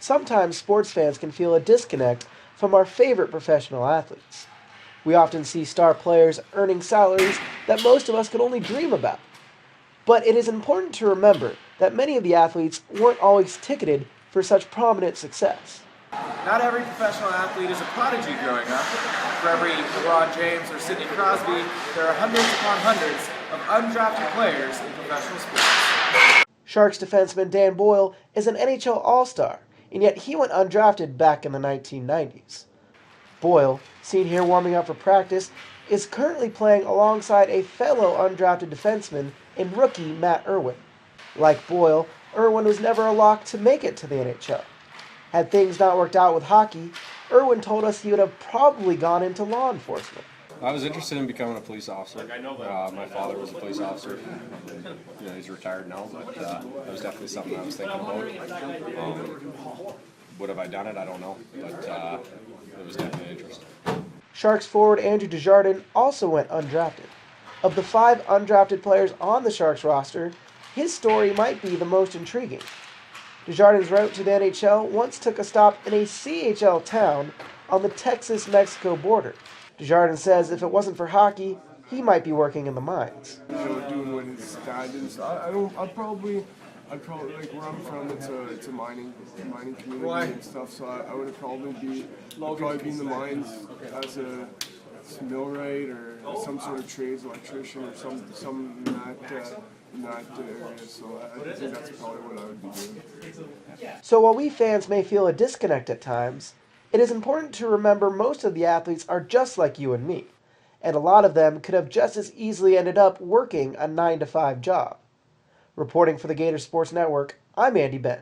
sometimes sports fans can feel a disconnect from our favorite professional athletes. We often see star players earning salaries that most of us could only dream about. But it is important to remember that many of the athletes weren't always ticketed for such prominent success. Not every professional athlete is a prodigy growing up. For every LeBron James or Sidney Crosby, there are hundreds upon hundreds of undrafted players in professional sports. Sharks defenseman Dan Boyle is an NHL All-Star, and yet he went undrafted back in the 1990s. Boyle, seen here warming up for practice, is currently playing alongside a fellow undrafted defenseman in rookie Matt Irwin. Like Boyle, Irwin was never a lock to make it to the NHL. Had things not worked out with hockey, Irwin told us he would have probably gone into law enforcement. I was interested in becoming a police officer. My father was a police officer. He's retired now, but that was definitely something I was thinking about. Would have I done it? I don't know, but it was definitely interesting. Sharks forward Andrew Desjardins also went undrafted. Of the 5 undrafted players on the Sharks roster, his story might be the most intriguing. Desjardins' route to the NHL once took a stop in a CHL town on the Texas-Mexico border. Desjardins says if it wasn't for hockey, he might be working in the mines. Doing what his dad did. I'd probably like where I'm from. It's a mining community and stuff. So I would probably be in the mines as a millwright or some sort of trades electrician or some in that area. So I think that's probably what I would be doing. So while we fans may feel a disconnect at times, it is important to remember most of the athletes are just like you and me, and a lot of them could have just as easily ended up working a 9-to-5 job. Reporting for the Gator Sports Network, I'm Andy Bensch.